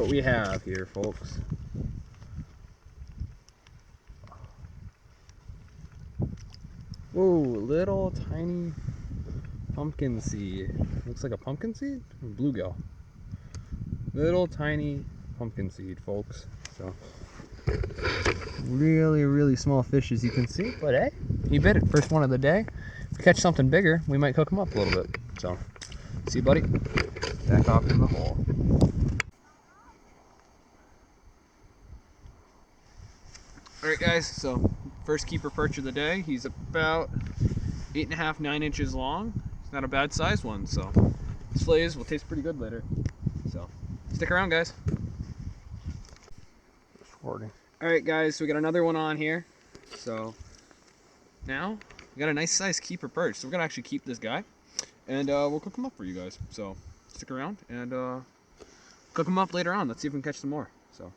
what we have here, folks. Whoa, little tiny pumpkin seed. Looks like a pumpkin seed? Bluegill. Little tiny pumpkin seed, folks. So, really small fish, as you can see. But hey, he bit it. First one of the day. If we catch something bigger, we might cook him up a little bit. So, see you, buddy. Back off in the hole. Alright guys, so first keeper perch of the day. He's about 8.5, 9 inches long. It's not a bad sized one, so his fillets will taste pretty good later. So stick around, guys. Alright guys, so we got another one on here. So now we got a nice sized keeper perch. So we're gonna actually keep this guy and we'll cook him up for you guys. So stick around and cook him up later on. Let's see if we can catch some more. So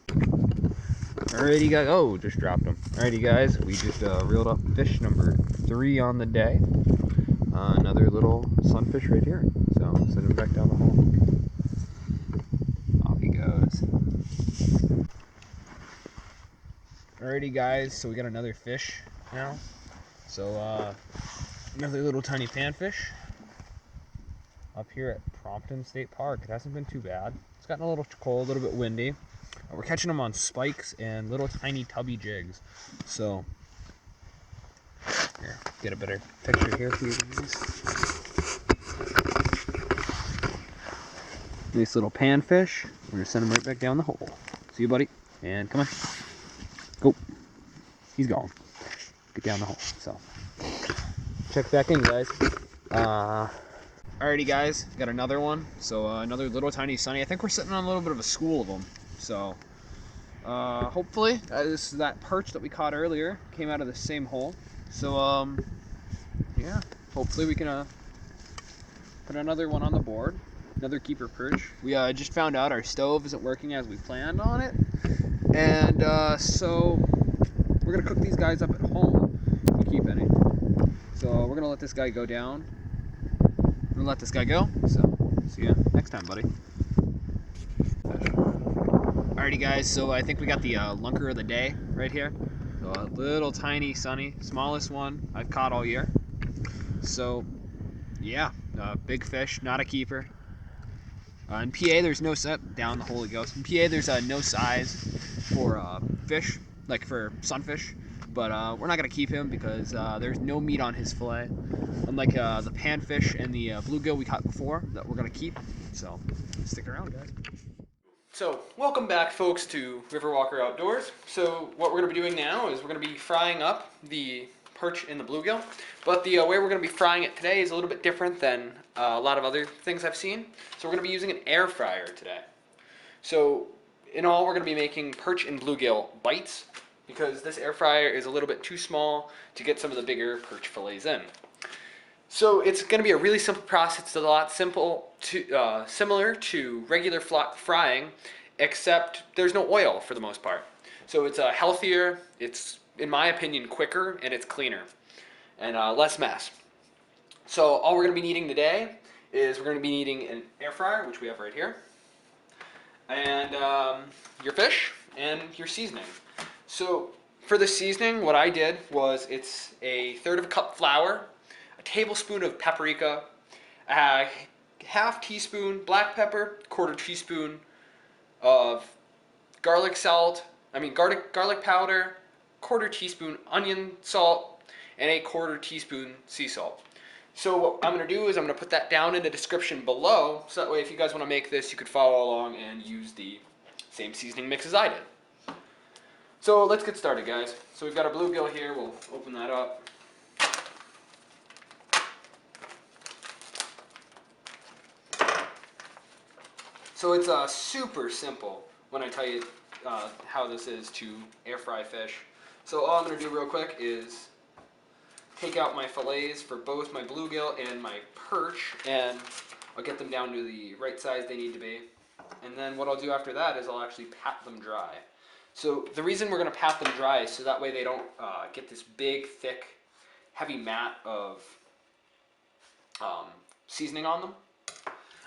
alrighty guys, oh, just dropped them. Alrighty guys, we just reeled up fish number 3 on the day. Another little sunfish right here. So set him back down the hole. Off he goes. Alrighty guys, so we got another fish now. So another little tiny panfish up here at Prompton State Park. It hasn't been too bad. It's gotten a little cold, a little bit windy. We're catching them on spikes and little tiny tubby jigs. So, here, get a better picture here for you guys. Nice little panfish. We're gonna send him right back down the hole. See you, buddy. And come on. Go. He's gone. Get down the hole. So, check back in, guys. Alrighty, guys. Got another one. So, another little tiny sunny. I think we're sitting on a little bit of a school of them. So, hopefully, this is that perch that we caught earlier, came out of the same hole. So, yeah, hopefully we can put another one on the board, another keeper perch. We just found out our stove isn't working as we planned on it, and so we're gonna cook these guys up at home if we keep any. So we're gonna let this guy go down. We're gonna let this guy go. So see ya next time, buddy. Alrighty guys, so I think we got the lunker of the day right here. So a little tiny sunny, smallest one I've caught all year. So yeah, big fish, not a keeper. In PA there's no set, down the hole he goes. In PA there's no size for fish, like for sunfish. But we're not gonna keep him because there's no meat on his fillet. Unlike the panfish and the bluegill we caught before that we're gonna keep. So stick around, guys. So, welcome back folks to Riverwalker Outdoors. So, what we're going to be doing now is we're going to be frying up the perch and the bluegill. But the way we're going to be frying it today is a little bit different than a lot of other things I've seen. So, we're going to be using an air fryer today. So, in all, we're going to be making perch and bluegill bites because this air fryer is a little bit too small to get some of the bigger perch fillets in. So it's going to be a really simple process. It's a lot similar to regular frying, except there's no oil for the most part. So it's healthier, it's, in my opinion, quicker, and it's cleaner, and less mess. So all we're going to be needing today is we're going to be needing an air fryer, which we have right here, and your fish, and your seasoning. So for the seasoning, what I did was it's a 1/3 cup flour, tablespoon of paprika, a half teaspoon black pepper, 1/4 teaspoon of garlic powder, 1/4 teaspoon onion salt, and a 1/4 teaspoon sea salt. So what I'm going to do is I'm going to put that down in the description below, so that way if you guys want to make this, you could follow along and use the same seasoning mix as I did. So let's get started, guys. So we've got our bluegill here. We'll open that up. So it's super simple when I tell you how this is to air fry fish. So all I'm going to do real quick is take out my fillets for both my bluegill and my perch, and I'll get them down to the right size they need to be. And then what I'll do after that is I'll actually pat them dry. So the reason we're going to pat them dry is so that way they don't get this big, thick, heavy mat of seasoning on them.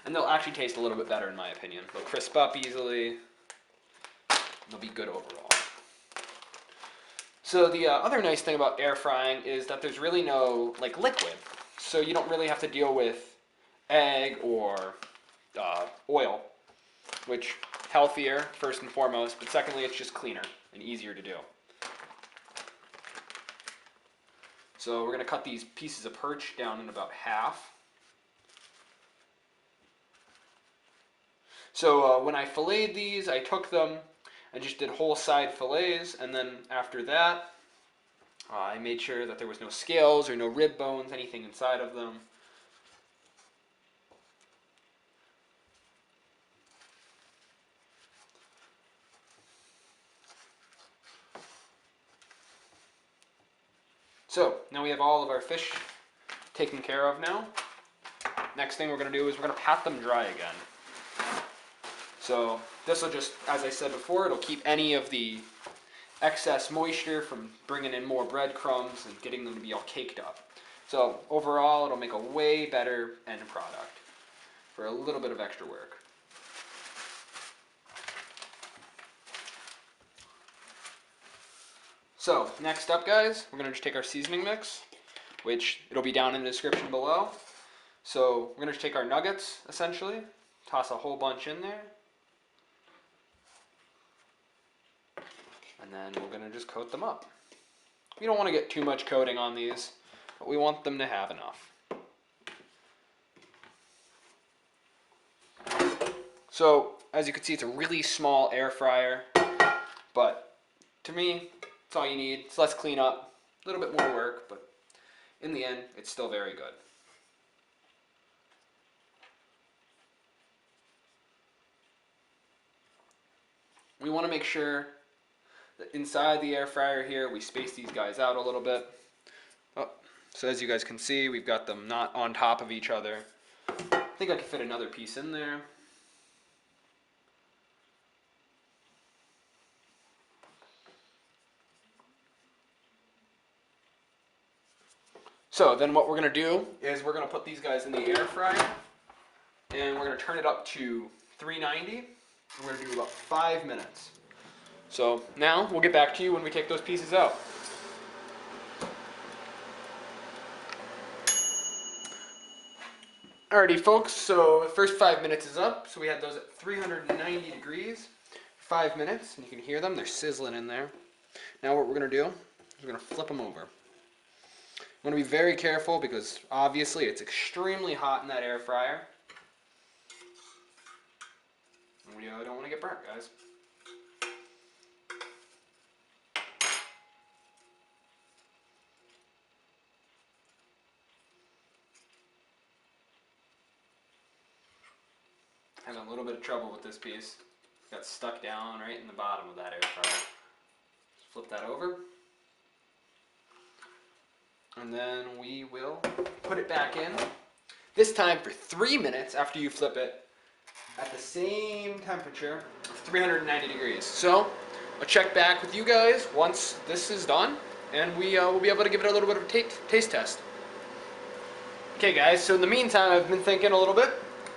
And they'll actually taste a little bit better in my opinion. They'll crisp up easily. They'll be good overall. So the other nice thing about air frying is that there's really no like liquid. So you don't really have to deal with egg or oil, which healthier first and foremost, but secondly it's just cleaner and easier to do. So we're going to cut these pieces of perch down in about half. So when I filleted these, I took them and just did whole side fillets, and then after that I made sure that there was no scales or no rib bones, anything inside of them. So now we have all of our fish taken care of now. Next thing we're going to do is we're going to pat them dry again. So this will just, as I said before, it'll keep any of the excess moisture from bringing in more breadcrumbs and getting them to be all caked up. So overall, it'll make a way better end product for a little bit of extra work. So next up, guys, we're going to just take our seasoning mix, which it'll be down in the description below. So we're going to take our nuggets, essentially, toss a whole bunch in there. And then we're going to just coat them up. We don't want to get too much coating on these, but we want them to have enough. So, as you can see, it's a really small air fryer, but to me, it's all you need. It's less cleanup, a little bit more work, but in the end, it's still very good. We want to make sure that inside the air fryer here, we space these guys out a little bit. Oh, so as you guys can see, we've got them not on top of each other. I think I could fit another piece in there. So then what we're going to do is we're going to put these guys in the air fryer, and we're going to turn it up to 390. We're going to do about 5 minutes. So now we'll get back to you when we take those pieces out. Alrighty folks, so the first 5 minutes is up. So we had those at 390 degrees, 5 minutes, and you can hear them, they're sizzling in there. Now what we're going to do is we're going to flip them over. I'm going to be very careful because obviously it's extremely hot in that air fryer. And we don't want to get burnt, guys. Having a little bit of trouble with this piece. Got stuck down right in the bottom of that air fryer. Just flip that over. And then we will put it back in. This time for 3 minutes after you flip it at the same temperature of 390 degrees. So I'll check back with you guys once this is done, and we will be able to give it a little bit of a taste test. Okay guys, so in the meantime I've been thinking a little bit,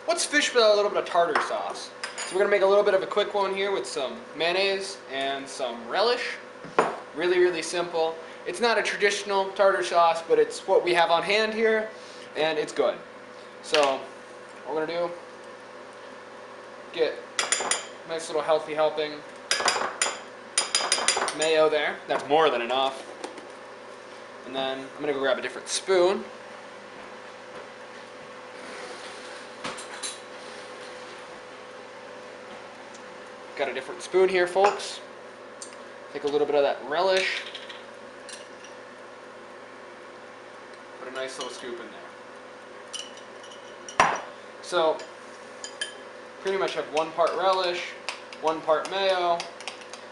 what's fish with a little bit of tartar sauce? So we're going to make a little bit of a quick one here with some mayonnaise and some relish. Really, really simple. It's not a traditional tartar sauce, but it's what we have on hand here, and it's good. So what we're going to do, get a nice little healthy helping mayo there. That's more than enough. And then I'm going to go grab a different spoon. Got a different spoon here, folks. Take a little bit of that relish. Put a nice little scoop in there. So, pretty much have 1 part relish, 1 part mayo.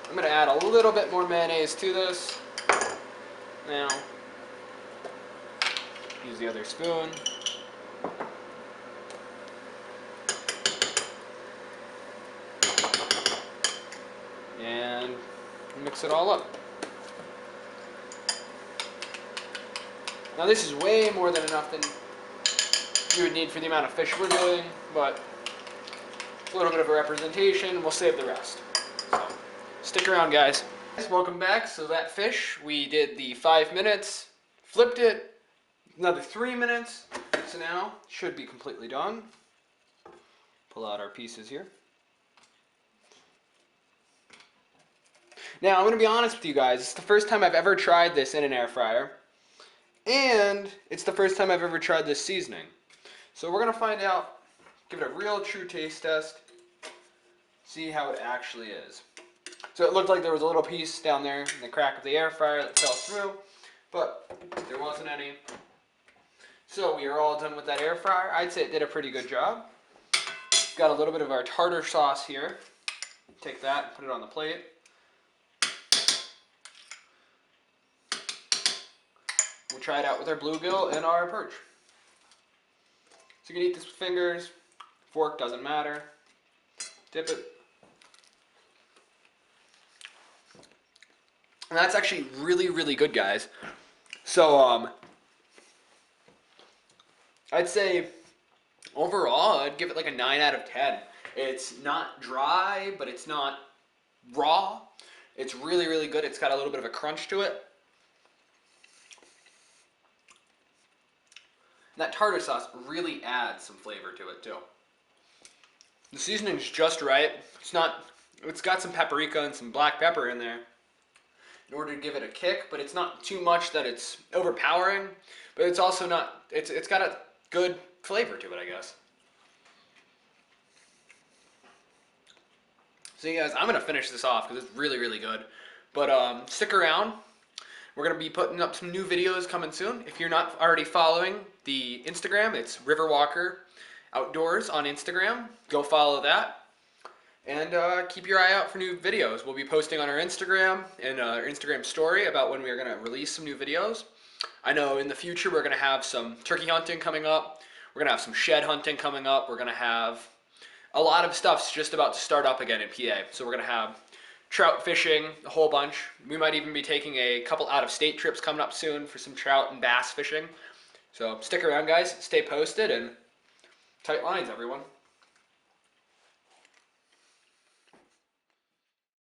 I'm going to add a little bit more mayonnaise to this. Now, use the other spoon. And mix it all up. Now this is way more than enough than you would need for the amount of fish we're doing, but a little bit of a representation. We'll save the rest. So stick around, guys. Welcome back. So that fish, we did the 5 minutes, flipped it, another 3 minutes. So now should be completely done. Pull out our pieces here. Now I'm going to be honest with you guys. It's the first time I've ever tried this in an air fryer, and it's the first time I've ever tried this seasoning. So we're going to find out, give it a real true taste test, see how it actually is. So it looked like there was a little piece down there in the crack of the air fryer that fell through, but there wasn't any. So we are all done with that air fryer. I'd say it did a pretty good job. Got a little bit of our tartar sauce here. Take that and put it on the plate. We'll try it out with our bluegill and our perch. So you can eat this with fingers, fork, doesn't matter. Dip it. And that's actually really, really good, guys. So, I'd say overall, I'd give it like a 9 out of 10. It's not dry, but it's not raw. It's really, really good. It's got a little bit of a crunch to it. And that tartar sauce really adds some flavor to it too. The seasoning's just right. It's got some paprika and some black pepper in there in order to give it a kick, but it's not too much that it's overpowering, but it's also not, it's got a good flavor to it, I guess. So you guys, I'm going to finish this off because it's really, really good. But stick around. We're going to be putting up some new videos coming soon. If you're not already following the Instagram, it's Riverwalker Outdoors on Instagram. Go follow that. And keep your eye out for new videos. We'll be posting on our Instagram and our Instagram story about when we are going to release some new videos. I know in the future we're going to have some turkey hunting coming up. We're going to have some shed hunting coming up. We're going to have a lot of stuff's just about to start up again in PA. So we're going to have trout fishing, a whole bunch. We might even be taking a couple out-of-state trips coming up soon for some trout and bass fishing. So stick around, guys. Stay posted and tight lines, everyone.